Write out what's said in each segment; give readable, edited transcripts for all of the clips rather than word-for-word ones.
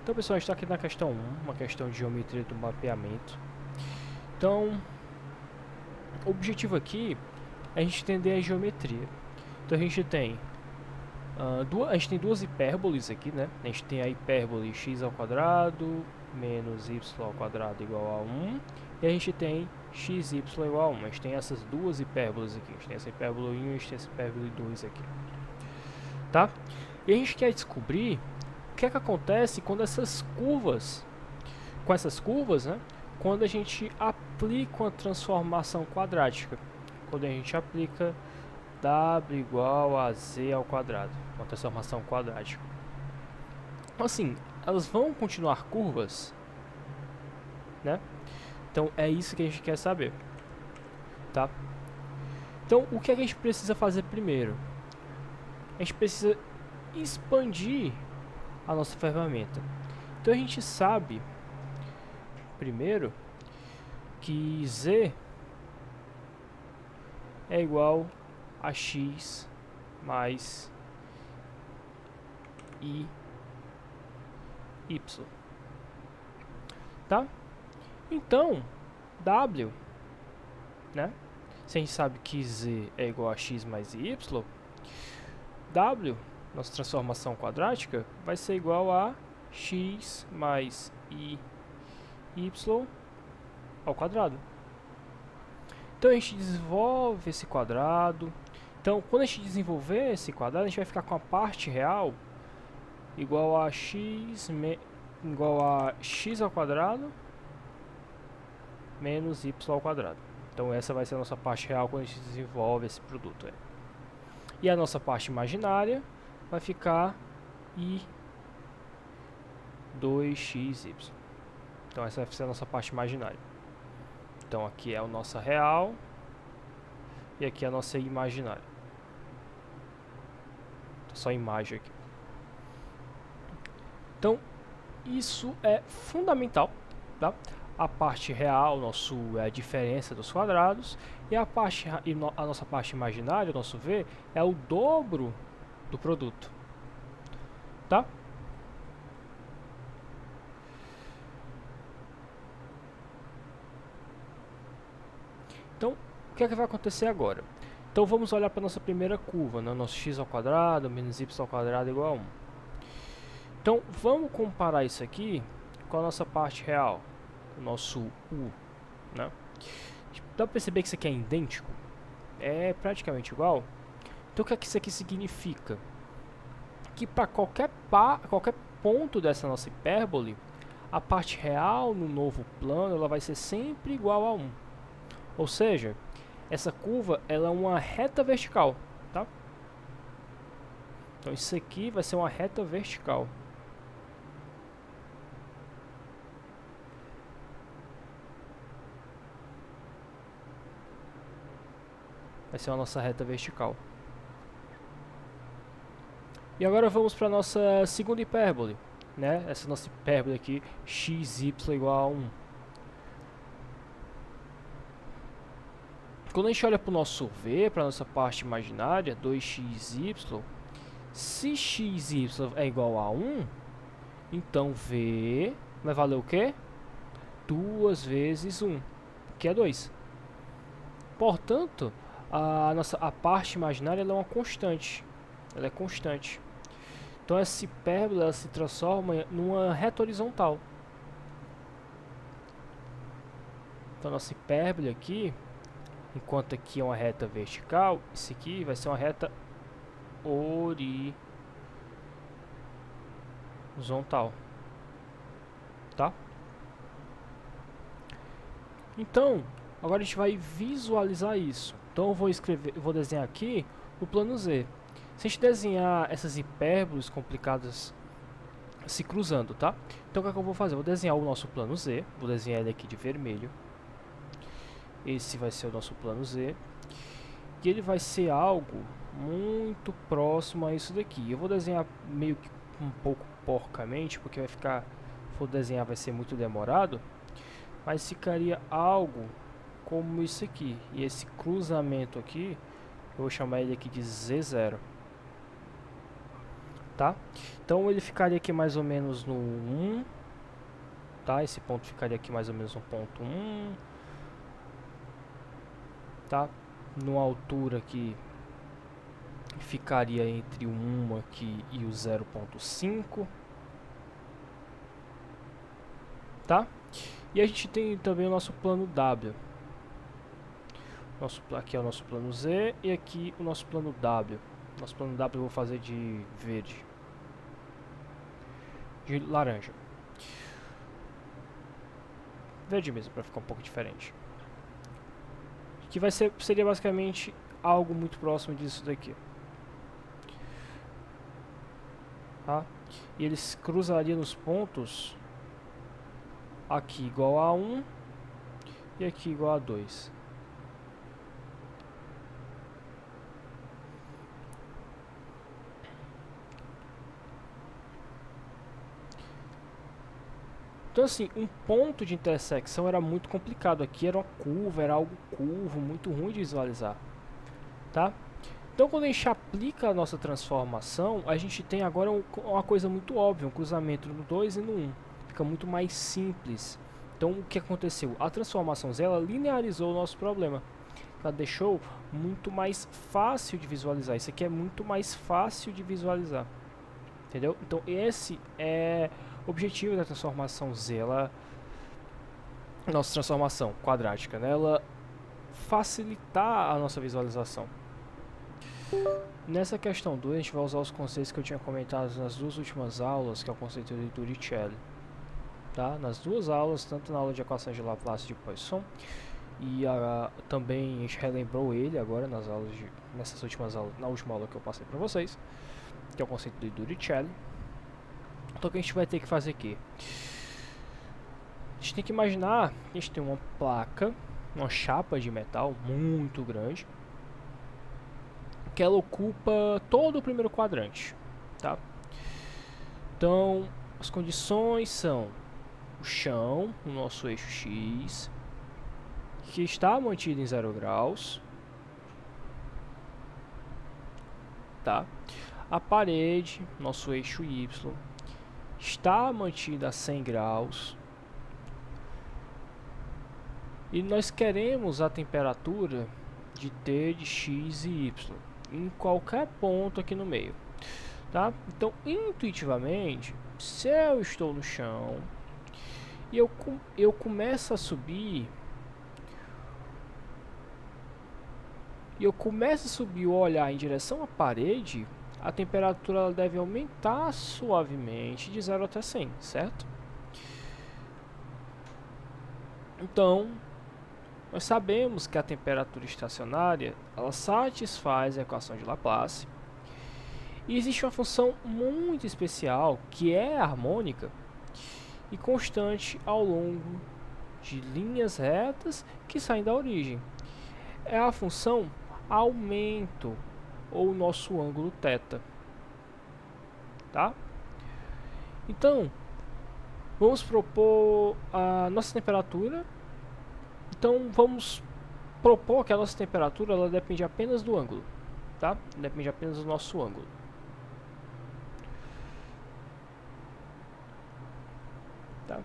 Então, pessoal, a gente está aqui na questão 1, uma questão de geometria do mapeamento. Então, o objetivo aqui é a gente entender a geometria. Então, a gente tem duas hipérboles aqui, né? A gente tem a hipérbole x ao quadrado menos y ao quadrado igual a 1. E a gente tem xy igual a 1. A gente tem essas duas hipérboles aqui. A gente tem essa hipérbole 1 e a gente tem essa hipérbole 2 aqui. Tá? E a gente quer descobrir o que é que acontece quando com essas curvas, né? Quando a gente aplica uma transformação quadrática. Quando a gente aplica w igual a z ao quadrado, uma transformação quadrática. Assim, elas vão continuar curvas, né? Então é isso que a gente quer saber, tá? Então o que é que a gente precisa fazer primeiro? A gente precisa expandir a nossa ferramenta. Então a gente sabe primeiro que z é igual a x mais y, tá? Então, w, né? Se a gente sabe que z é igual a x mais y, w, nossa transformação quadrática, vai ser igual a x mais y ao quadrado. Então a gente desenvolve esse quadrado. Então, quando a gente desenvolver esse quadrado, a gente vai ficar com a parte real igual a x ao quadrado menos y ao quadrado. Então essa vai ser a nossa parte real quando a gente desenvolve esse produto. E a nossa parte imaginária vai ficar i 2xy. Então essa vai ser a nossa parte imaginária. Então aqui é a nossa real e aqui é a nossa imaginária. Só imagem aqui. Então isso é fundamental, tá? A parte real é a diferença dos quadrados e a nossa parte imaginária, o nosso v, é o dobro do produto, tá? Então, o que é que vai acontecer agora? Então, vamos olhar para a nossa primeira curva, né? Nosso x ao quadrado menos y ao quadrado igual a 1. Então, vamos comparar isso aqui com a nossa parte real, o nosso u, né? Dá para perceber que isso aqui é idêntico? É praticamente igual. Então, o que é que isso aqui significa? Que para qualquer ponto dessa nossa hipérbole, a parte real no novo plano ela vai ser sempre igual a 1. Ou seja, essa curva ela é uma reta vertical, tá? Então isso aqui vai ser uma reta vertical. Vai ser a nossa reta vertical. E agora vamos para a nossa segunda hipérbole, né? Essa nossa hipérbole aqui, xy igual a 1. Quando a gente olha para o nosso v, para a nossa parte imaginária, 2xy, se xy é igual a 1, então v vai valer o quê? 2 vezes 1, que é 2. Portanto, a parte imaginária ela é uma constante. Ela é constante. Então essa hipérbole ela se transforma numa reta horizontal. Então nossa hipérbole aqui, enquanto aqui é uma reta vertical, isso aqui vai ser uma reta horizontal. Tá? Então, agora a gente vai visualizar isso. Então eu vou desenhar aqui o plano Z. Se a gente desenhar essas hipérboles complicadas se cruzando, tá? Então o que é que eu vou fazer? Eu vou desenhar o nosso plano Z. Vou desenhar ele aqui de vermelho. Esse vai ser o nosso plano Z. E ele vai ser algo muito próximo a isso daqui. Eu vou desenhar meio que um pouco porcamente, porque vai ficar... Se for desenhar vai ser muito demorado. Mas ficaria algo como isso aqui. E esse cruzamento aqui, eu vou chamar ele aqui de Z0. tá? Então ele ficaria aqui mais ou menos no 1, tá? Esse ponto ficaria aqui mais ou menos no ponto 1, tá? Numa altura aqui ficaria entre o 1 aqui e o 0.5, tá? E a gente tem também o nosso plano W. Aqui é o nosso plano Z e aqui o nosso plano W. Nosso plano W eu vou fazer de verde, de laranja, verde mesmo, para ficar um pouco diferente. Que seria basicamente algo muito próximo disso daqui, tá? E eles cruzariam nos pontos aqui igual a 1 e aqui igual a 2. Então assim, um ponto de intersecção era muito complicado. Aqui era uma curva, era algo curvo, muito ruim de visualizar, tá? Então quando a gente aplica a nossa transformação, a gente tem agora uma coisa muito óbvia, um cruzamento no 2 e no 1. Fica muito mais simples. Então o que aconteceu? A transformação Z, ela linearizou o nosso problema. Ela deixou muito mais fácil de visualizar. Isso aqui é muito mais fácil de visualizar. Entendeu? Então esse é o objetivo da transformação Z. Nossa transformação quadrática, né? Ela facilitar a nossa visualização. Nessa questão 2, a gente vai usar os conceitos que eu tinha comentado nas duas últimas aulas, que é o conceito de Dirichlet. Tá? Nas duas aulas, tanto na aula de equações de Laplace e de Poisson, e também a gente relembrou ele agora nessas últimas aulas, na última aula que eu passei para vocês, que é o conceito de Dirichlet. Então o que a gente vai ter que fazer aqui? A gente tem que imaginar que a gente tem uma placa, uma chapa de metal muito grande, que ela ocupa todo o primeiro quadrante, tá? Então as condições são o chão, o nosso eixo X, que está mantido em 0 graus, tá? A parede, nosso eixo Y, está mantida a 100 graus. E nós queremos a temperatura de T, de X e Y, em qualquer ponto aqui no meio, tá? Então, intuitivamente, se eu estou no chão e eu começo a subir, o olhar em direção à parede, a temperatura ela deve aumentar suavemente de 0 até 100, certo? Então, nós sabemos que a temperatura estacionária ela satisfaz a equação de Laplace. E existe uma função muito especial que é harmônica e constante ao longo de linhas retas que saem da origem. É a função aumento ou nosso ângulo θ, tá? Então, vamos propor a nossa temperatura. Então, vamos propor que a nossa temperatura ela depende apenas do ângulo, tá? Depende apenas do nosso ângulo. Tá?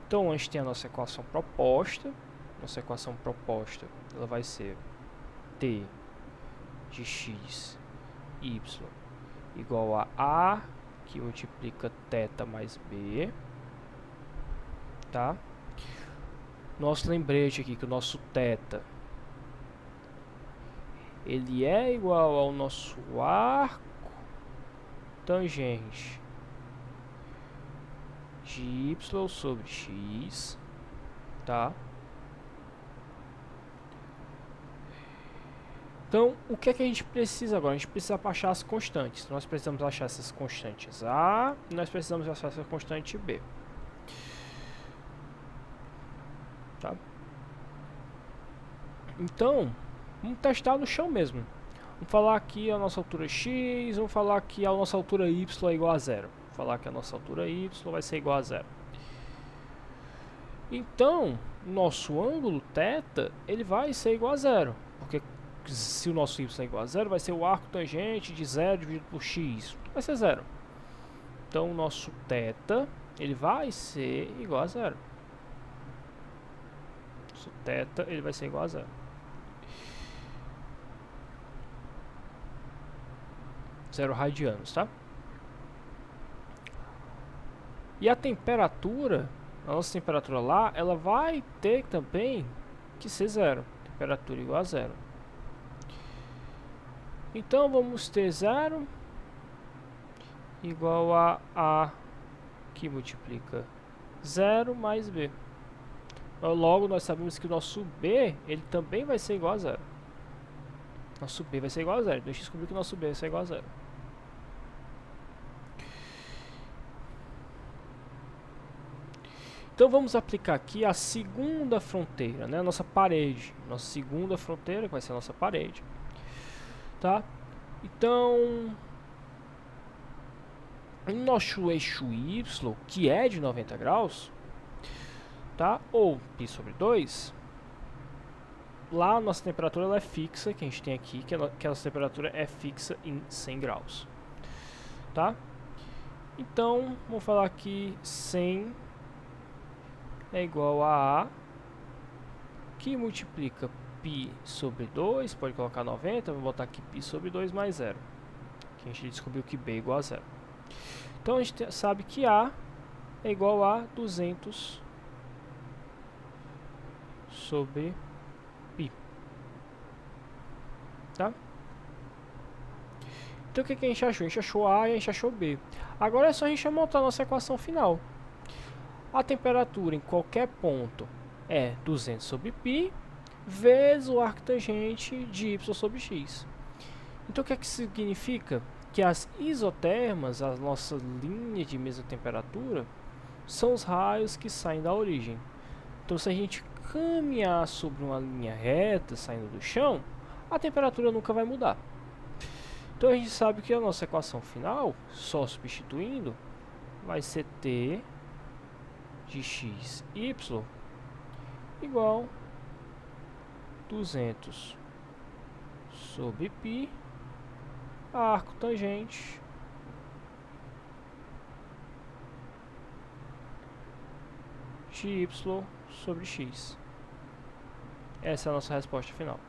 Então, a gente tem a nossa equação proposta. Nossa equação proposta ela vai ser T de x, y igual a que multiplica θ mais b, tá? Nosso lembrete aqui que o nosso θ ele é igual ao nosso arco tangente de y sobre x, tá? Então, o que é que a gente precisa agora? A gente precisa achar as constantes. Nós precisamos achar essas constantes A e nós precisamos achar essa constante B. Tá? Então, vamos testar no chão mesmo. Vamos falar aqui a nossa altura x, vamos falar que a nossa altura y é igual a 0. Vamos falar que a nossa altura y vai ser igual a 0. Então, nosso ângulo θ, ele vai ser igual a 0, porque se o nosso y é igual a 0, vai ser o arco tangente de 0 dividido por x, vai ser zero. Então o nosso θ, ele vai ser igual a zero. Nosso θ, ele vai ser igual a zero. 0 radianos, tá? E a temperatura, a nossa temperatura lá, ela vai ter também que ser zero. Temperatura igual a zero. Então vamos ter zero igual a A que multiplica 0 mais B. Logo nós sabemos que o nosso B, ele também vai ser igual a zero. Nosso B vai ser igual a zero. Deixa eu descobrir que o nosso B vai ser igual a zero. Então vamos aplicar aqui a segunda fronteira, né? A nossa parede. Nossa segunda fronteira, que vai ser a nossa parede. Tá? Então, no nosso eixo Y, que é de 90 graus, tá? Ou π sobre 2, lá a nossa temperatura ela é fixa, que a gente tem aqui, que a nossa temperatura é fixa em 100 graus. Tá? Então, vamos falar aqui 100 é igual a A, que multiplica π sobre 2, pode colocar 90, vou botar aqui π sobre 2 mais 0, que a gente descobriu que B é igual a 0. Então a gente sabe que A é igual a 200 sobre π. Tá? Então o que a gente achou? A gente achou A e a gente achou B. Agora é só a gente montar a nossa equação final. A temperatura em qualquer ponto é 200 sobre π vezes o arco tangente de y sobre x. Então o que significa? Que as isotermas, as nossas linhas de mesma temperatura, são os raios que saem da origem. Então se a gente caminhar sobre uma linha reta saindo do chão, a temperatura nunca vai mudar. Então a gente sabe que a nossa equação final, só substituindo, vai ser T de x, y igual 200 sobre π, arco tangente de y sobre x. Essa é a nossa resposta final.